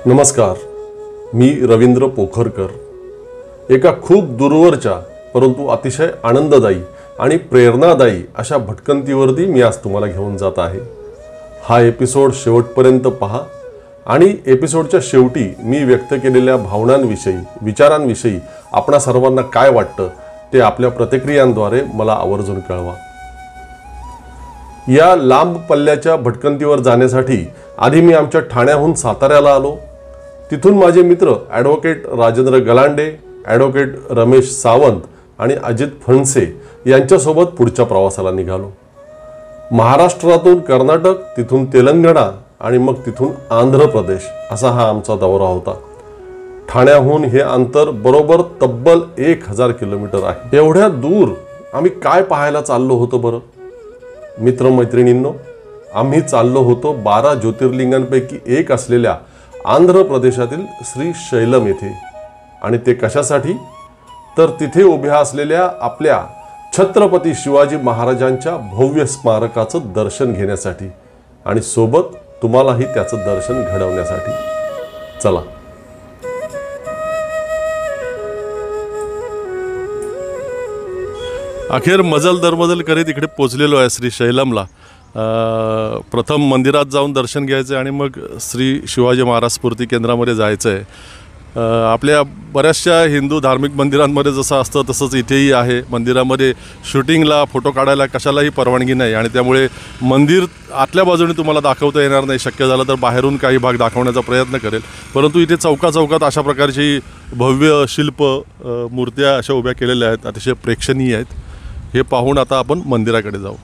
नमस्कार, मी रवींद्र पोखरकर। एका खूप दूरवरच्या परंतु अतिशय आनंददायी आणि प्रेरणादायी अशा भटकंतीवरती मी आज तुम्हाला घेऊन जात आहे। हा एपिसोड शेवटपर्यंत पहा आणि एपिसोडच्या शेवटी मी व्यक्त केलेल्या भावनांविषयी, विचारांविषयी आपणा सर्वांना काय वाटतं ते आपल्या प्रतिक्रियांद्वारे मला आवर्जून कळवा। या लांब पल्ल्याच्या भटकंतीवर जाण्यासाठी आधी मी आमच्या ठाण्याहून साताऱ्याला आलो। तिथून माझे मित्र ॲडव्होकेट राजेंद्र गलांडे, ॲडव्होकेट रमेश सावंत आणि अजित फणसे यांच्यासोबत पुढच्या प्रवासाला निघालो। महाराष्ट्रातून कर्नाटक, तिथून तेलंगणा आणि मग तिथून आंध्र प्रदेश असा हा आमचा दौरा होता। ठाण्याहून हे अंतर बरोबर तब्बल 1000 किलोमीटर आहे। एवढ्या दूर आम्ही काय पाहायला चाललो होतो बरं मित्रमैत्रिणींनो? आम्ही चाललो होतो 12 ज्योतिर्लिंगांपैकी एक असलेल्या आंध्र प्रदेशातील श्री शैलम येथे। आणि ते कशासाठी? तर तिथे उभ्या असलेल्या आपल्या छत्रपती शिवाजी महाराजांच्या भव्य स्मारकाचं दर्शन घेण्यासाठी आणि सोबत तुम्हालाही त्याचं दर्शन घडवण्यासाठी। चला, अखेर मजल दरमजल करीत इकडे पोचलेलो आहे श्री शैलमला। प्रथम मंदिरात जाऊन दर्शन घ्यायचं आणि मग श्री शिवाजी महाराज स्फूर्ती केंद्रामध्ये जायचं आहे। आपल्या बऱ्याचशा हिंदू धार्मिक मंदिरांमध्ये जसं असतं तसंच इथेही आहे। मंदिरामध्ये शूटिंगला, फोटो काढायला कशालाही परवानगी नाही आणि त्यामुळे मंदिर आतल्या बाजूने तुम्हाला दाखवता येणार नाही। शक्य झालं तर बाहेरून काही भाग दाखवण्याचा प्रयत्न करेल, परंतु इथे चौकात अशा प्रकारची भव्य शिल्प, मूर्त्या अशा उभ्या केलेल्या आहेत, अतिशय प्रेक्षणीय आहेत। हे पाहून आता आपण मंदिराकडे जाऊ।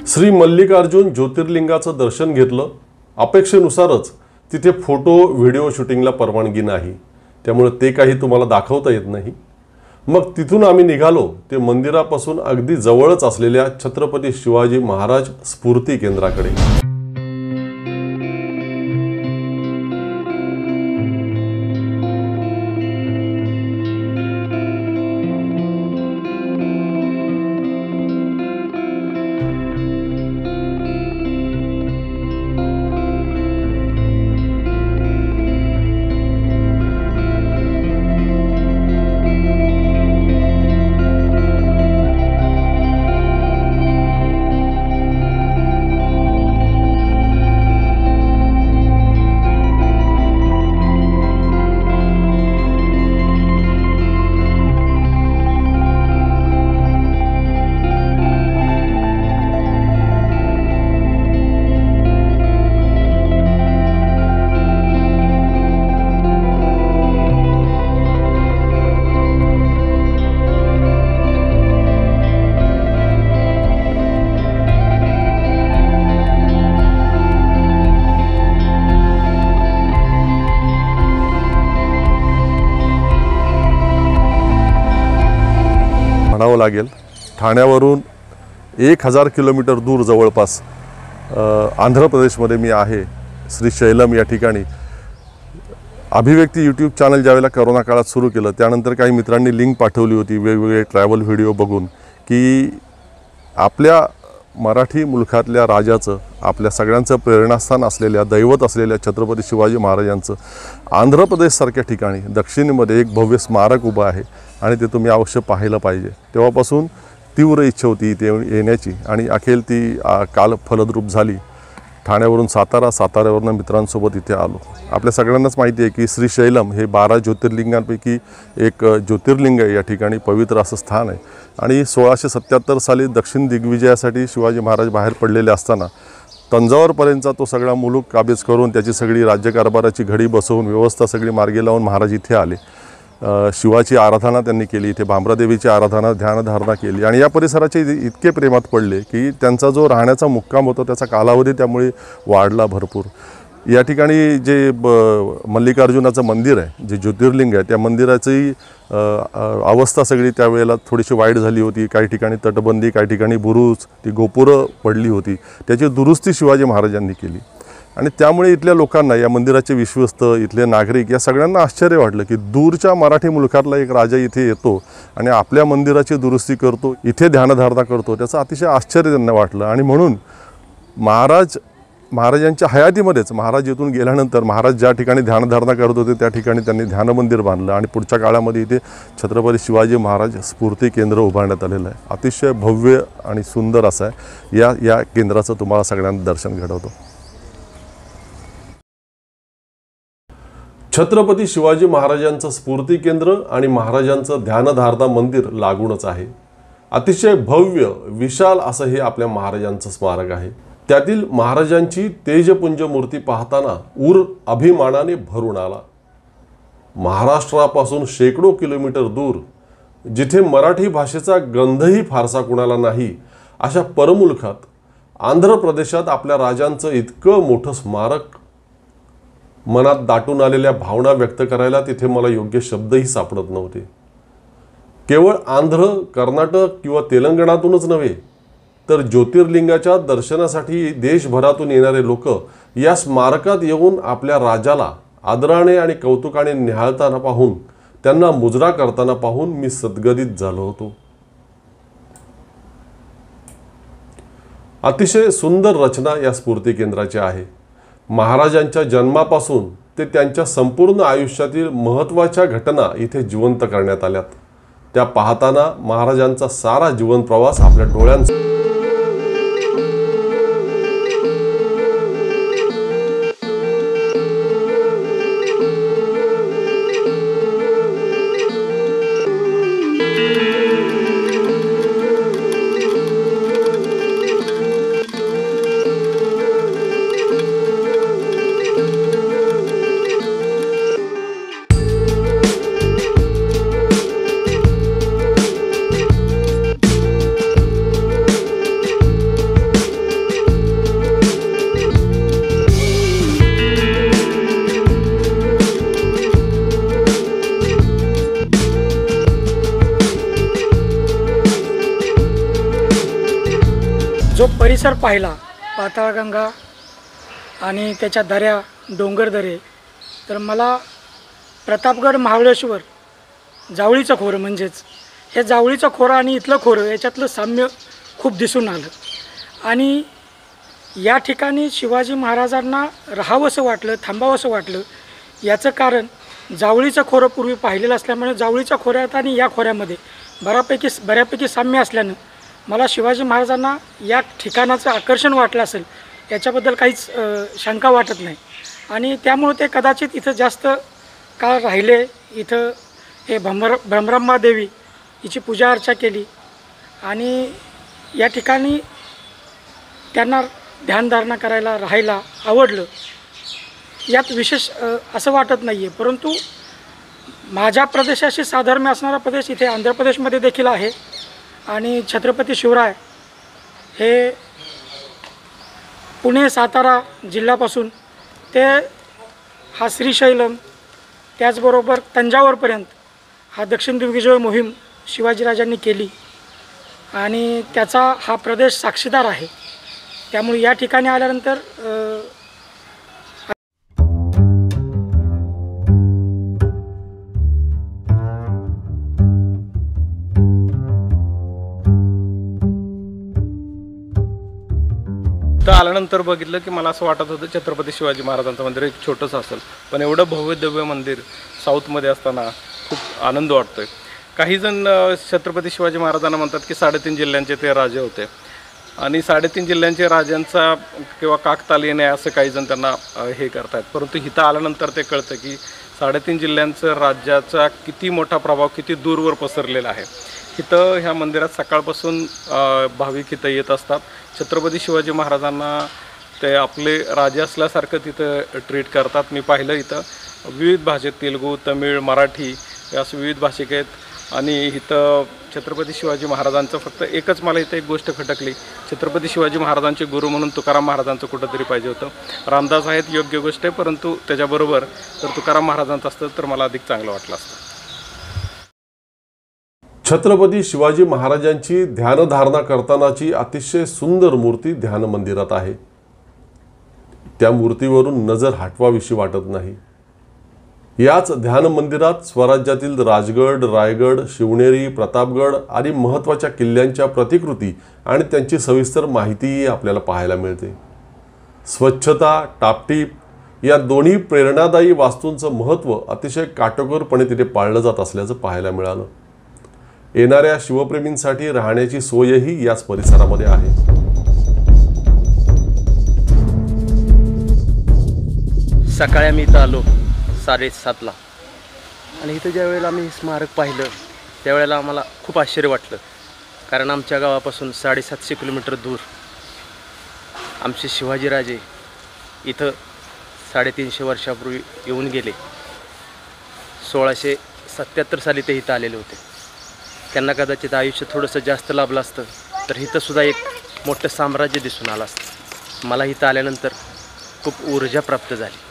श्री मल्लिकार्जुन ज्योतिर्लिंगाचं दर्शन घेतलं। अपेक्षेनुसारच तिथे फोटो व्हिडिओ शूटिंगला परवानगी नाही, त्यामुळे ते काही तुम्हाला दाखवता येत नाही। मग तिथून आम्ही निघालो ते मंदिरापासून अगदी जवळच असलेल्या छत्रपती शिवाजी महाराज स्फूर्ती केंद्राकडे। म्हणावं लागेल, ठाण्यावरून 1000 किलोमीटर दूर जवळपास आंध्र प्रदेशमध्ये मी आहे, श्री शैलम या ठिकाणी। अभिव्यक्ती यूट्यूब चॅनल ज्यावेळेला करोना काळात सुरू केलं त्यानंतर काही मित्रांनी लिंक पाठवली होती वेगवेगळे ट्रॅव्हल व्हिडिओ बघून की आपल्या मराठी मुलखातल्या राजाचं, आपल्या सगळ्यांचं प्रेरणास्थान असलेल्या, दैवत असलेल्या छत्रपती शिवाजी महाराजांचं आंध्र प्रदेशसारख्या ठिकाणी दक्षिणेमध्ये एक भव्य स्मारक उभं आहे आणि ते तुम्ही अवश्य पाहिलं पाहिजे। तेव्हापासून तीव्र इच्छा होती इथे येण्याची आणि अखेर ती काल फलद्रूप झाली। ठाण्यावरून सातारा, साताऱ्यावरून मित्रांसोबत इथे आलो। आपल्या सगळ्यांनाच माहिती आहे की श्री शैलम हे 12 ज्योतिर्लिंगांपैकी एक ज्योतिर्लिंग आहे। या ठिकाणी पवित्र असं स्थान आहे आणि 1677 साली दक्षिण दिग्विजयासाठी शिवाजी महाराज बाहेर पडलेले असताना तंजावरपर्यंतचा तो सगळा मुलूक काबीज करून त्याची सगळी राज्यकारभाराची घडी बसवून व्यवस्था सगळी मार्गी लावून महाराज इथे आले। शिवाची आराधना त्यांनी केली, इथे भामरादेवीची आराधना, ध्यानधारणा केली आणि या परिसराचे इतके प्रेमात पडले की त्यांचा जो राहण्याचा मुक्काम होता त्याचा कालावधी त्यामुळे वाढला भरपूर। या ठिकाणी जे मल्लिकार्जुनाचं मंदिर आहे, जे ज्योतिर्लिंग आहे, त्या मंदिराची अवस्था सगळी त्यावेळेला थोडीशी वाईट झाली होती। काही ठिकाणी तटबंदी, काही ठिकाणी बुरुज, ती गोपुरं पडली होती, त्याची दुरुस्ती शिवाजी महाराजांनी केली। आणि त्यामुळे इथल्या लोकांना, या मंदिराचे विश्वस्त, इथले नागरिक, या सगळ्यांना आश्चर्य वाटलं की दूरच्या मराठी मुलखातला एक राजा इथे येतो आणि आपल्या मंदिराची दुरुस्ती करतो, इथे ध्यानधारणा करतो. त्याचं अतिशय आश्चर्य त्यांना वाटलं. आणि म्हणून महाराजांच्या हयातीमध्येच, महाराज इथून गेल्यानंतर महाराज ज्या ठिकाणी ध्यानधारणा करत होते त्या ठिकाणी त्यांनी ध्यानमंदिर बांधलं आणि पुढच्या काळामध्ये इथे छत्रपती शिवाजी महाराज स्फूर्ती केंद्र उभारण्यात आलेलं आहे. अतिशय भव्य आणि सुंदर असं आहे. या केंद्राचं तुम्हाला सगळ्यांना दर्शन घडवतो. छत्रपती शिवाजी महाराजांचं स्फूर्ती केंद्र आणि महाराजांचं ध्यानधारणा मंदिर लागूनच आहे. अतिशय भव्य विशाल असं हे आपल्या महाराजांचं स्मारक आहे. त्यातील महाराजांची तेजपुंज मूर्ती पाहताना ऊर अभिमानाने भरून आला. महाराष्ट्रापासून शेकडो किलोमीटर दूर, जिथे मराठी भाषेचा गंधही फारसा कुणाला नाही, अशा परमुलखात आंध्र प्रदेशात आपल्या राजांचं इतकं मोठं स्मारक, मनात दाटून आलेल्या भावना व्यक्त करायला तिथे मला योग्य शब्दही सापडत नव्हते. केवळ आंध्र, कर्नाटक किंवा तेलंगणातूनच नव्हे, तर ज्योतिर्लिंगाच्या दर्शनासाठी देशभरातून येणारे लोक या स्मारकात येऊन आपल्या राजाला आदराने आणि कौतुकाने निहाळताना पाहून, त्यांना मुजरा करताना पाहून मी सद्गदित झालो होतो. अतिशय सुंदर रचना या स्फूर्ती केंद्राची आहे. महाराजांच्या जन्मापासून ते त्यांच्या संपूर्ण आयुष्यातील महत्त्वाच्या घटना इथे जिवंत करण्यात आल्यात. त्या पाहताना महाराजांचा सारा जीवन प्रवास आपल्या डोळ्यांसमोर जो परिसर पाहिला, पाताळगंगा आणि त्याच्या दऱ्या, डोंगरदरे, तर मला प्रतापगड महाबळेश्वर जावळीचं खोरं, म्हणजेच हे जावळीचं खोरं आणि इथलं खोरं याच्यातलं साम्य खूप दिसून आलं. आणि या ठिकाणी शिवाजी महाराजांना राहावंसं वाटलं, थांबावंसं वाटलं. याचं कारण जावळीचं खोरं पूर्वी पाहिलेलं असल्यामुळे जावळीच्या खोऱ्यात आणि या खोऱ्यामध्ये बऱ्यापैकी साम्य असल्यानं मला शिवाजी महाराजांना या ठिकाणाचं आकर्षण वाटलं असेल याच्याबद्दल काहीच शंका वाटत नाही. आणि त्यामुळे ते कदाचित इथं जास्त काळ राहिले. इथं हे भ्रमरांबा देवी हिची पूजा अर्चा केली आणि या ठिकाणी त्यांना ध्यानधारणा करायला, राहायला आवडलं. यात विशेष असं वाटत नाही आहे. परंतु माझ्या प्रदेशाशी साधर्म्य असणारा प्रदेश इथे आंध्र प्रदेशमध्ये देखील आहे. आणि छत्रपती शिवराय हे पुणे, सातारा जिल्ह्यापासून ते हा श्रीशैलम, त्याचबरोबर तंजावरपर्यंत हा दक्षिण दिग्विजय मोहीम शिवाजीराजांनी केली आणि त्याचा हा प्रदेश साक्षीदार आहे. त्यामुळे या ठिकाणी आल्यानंतर आल्यानंतर बघितलं की मला असं वाटत होतं छत्रपती शिवाजी महाराजांचं मंदिर एक छोटंसं असेल, पण एवढं भव्य दिव्य मंदिर साऊथमध्ये असताना खूप आनंद वाटतोय. काही जण छत्रपती शिवाजी महाराजांना म्हणतात की 3.5 जिल्ह्यांचे ते राजे होते आणि 3.5 जिल्ह्यांचे राजांचा किंवा काकताल येणे असं काही जण त्यांना हे करतात. परंतु इथं आल्यानंतर ते कळतं की 3.5 जिल्ह्यांचं राज्याचा किती मोठा प्रभाव किती दूरवर पसरलेला आहे. इथं ह्या मंदिरात सकाळपासून भाविक इथं येत असतात. छत्रपती शिवाजी महाराजांना ते आपले राजे असल्यासारखं तिथं ट्रीट करतात. मी पाहिलं इथं विविध भाषेत, तेलुगू, तमिळ, मराठी असे विविध भाषिक आहेत आणि इथं छत्रपती शिवाजी महाराजांचं फक्त एकच मला इथं एक गोष्ट खटकली, छत्रपती शिवाजी महाराजांचे गुरु म्हणून तुकाराम महाराजांचं कुठंतरी पाहिजे होतं. रामदास आहेत, योग्य गोष्ट आहे, परंतु त्याच्याबरोबर जर तुकाराम महाराजांचं असतं तर मला अधिक चांगलं वाटलं असतं. छत्रपती शिवाजी महाराजांची ध्यानधारणा करतानाची अतिशय सुंदर मूर्ती ध्यान मंदिरात आहे. त्या मूर्तीवरून नजर हटवावीशी वाटत नाही. याच ध्यान मंदिरात स्वराज्यातील राजगड, रायगड, शिवनेरी, प्रतापगड आणि महत्त्वाच्या किल्ल्यांच्या प्रतिकृती आणि त्यांची सविस्तर माहितीही आपल्याला पाहायला मिळते. स्वच्छता, टापटीप या दोन्ही प्रेरणादायी वास्तूंचं महत्त्व अतिशय काटेकोरपणे तिथे पाळलं जात असल्याचं पाहायला मिळालं. येणाऱ्या शिवप्रेमींसाठी राहण्याची सोयही याच परिसरामध्ये आहे. सकाळी आम्ही इथं आलो 7:30ला आणि इथं ज्या वेळेला आम्ही स्मारक पाहिलं त्यावेळेला आम्हाला खूप आश्चर्य वाटलं. कारण आमच्या गावापासून 750 किलोमीटर दूर आमचे शिवाजीराजे इथं 350 वर्षापूर्वी येऊन गेले. 1677 साली ते इथं आलेले होते. त्यांना कदाचित आयुष्य थोडंसं जास्त लाभलं असतं तर इथंसुद्धा एक मोठं साम्राज्य दिसून आलं असतं. मला इथं आल्यानंतर खूप ऊर्जा प्राप्त झाली.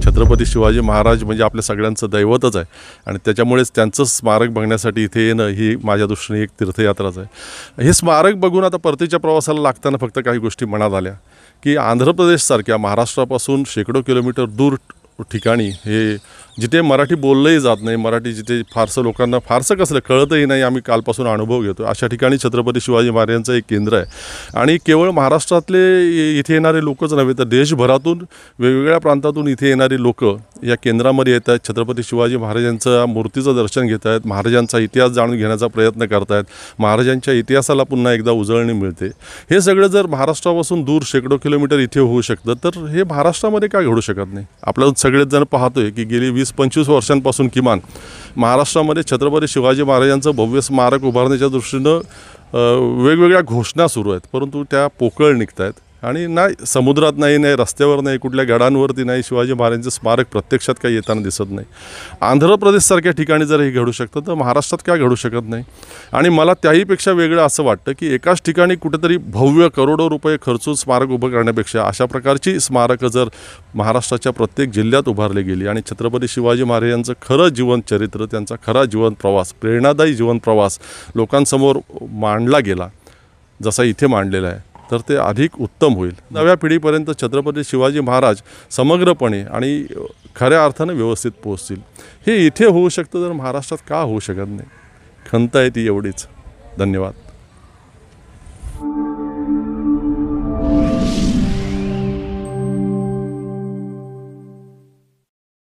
छत्रपती शिवाजी महाराज म्हणजे आपल्या सगळ्यांचं दैवतच आहे आणि त्याच्यामुळेच त्यांचं स्मारक बघण्यासाठी इथे येणं ही माझ्या दृष्टीने एक तीर्थयात्राच आहे. हे स्मारक बघून आता परतीच्या प्रवासाला लागताना फक्त काही गोष्टी मनात आल्या की आंध्र प्रदेशसारख्या महाराष्ट्रापासून शेकडो किलोमीटर दूर ठिकाणी हे जिथे मराठी बोललंही जात नाही, मराठी जिथे फारसं लोकांना फारसं कसलं कळतही नाही, आम्ही कालपासून अनुभव घेतो, अशा ठिकाणी छत्रपती शिवाजी महाराजांचं एक केंद्र आहे. आणि केवळ महाराष्ट्रातले इथे येणारे लोकच नव्हे तर देशभरातून वेगवेगळ्या प्रांतातून इथे येणारी लोक या केंद्रामध्ये येत आहेत. छत्रपती शिवाजी महाराजांचं मूर्तीचं दर्शन घेत आहेत, महाराजांचा इतिहास जाणून घेण्याचा प्रयत्न करत आहेत, महाराजांच्या इतिहासाला पुन्हा एकदा उजळणी मिळते. हे सगळं जर महाराष्ट्रापासून दूर शेकडो किलोमीटर इथे होऊ शकतं तर हे महाराष्ट्रामध्ये का घडू शकत नाही? आपल्याला सगळेच जण पाहतोय की गेली 20-25 वर्षांपासून किमान महाराष्ट्रामध्ये छत्रपती शिवाजी महाराजांचं भव्य स्मारक उभारण्याच्या दृष्टीनं वेगवेगळ्या घोषणा सुरू आहेत, परंतु त्या पोकळ निघत आहेत आणि नाही समुद्रात नाही, नाही रस्त्यावर नाही, कुठल्या गडांवरती नाही, शिवाजी महाराजांचं स्मारक प्रत्यक्षात काही येताना दिसत नाही. आंध्र प्रदेशसारख्या ठिकाणी जर हे घडू शकतं तर महाराष्ट्रात का घडू शकत नाही? आणि मला त्याहीपेक्षा वेगळं असं वाटतं की एकाच ठिकाणी कुठेतरी भव्य करोडो रुपये खर्चून स्मारक उभं करण्यापेक्षा अशा प्रकारची स्मारकं जर महाराष्ट्राच्या प्रत्येक जिल्ह्यात उभारली गेली आणि छत्रपती शिवाजी महाराजांचं खरं जीवन चरित्र, त्यांचा खरा जीवन प्रवास, प्रेरणादायी जीवन प्रवास लोकांसमोर मांडला गेला जसा इथे मांडलेला आहे तर ते अधिक उत्तम होईल. नव्या पिढीपर्यंत छत्रपती शिवाजी महाराज समग्रपणे आणि खऱ्या अर्थानं व्यवस्थित पोहोचतील. हे इथे होऊ शकतं तर महाराष्ट्रात का होऊ शकत नाही? खंत आहे ती एवढीच. धन्यवाद.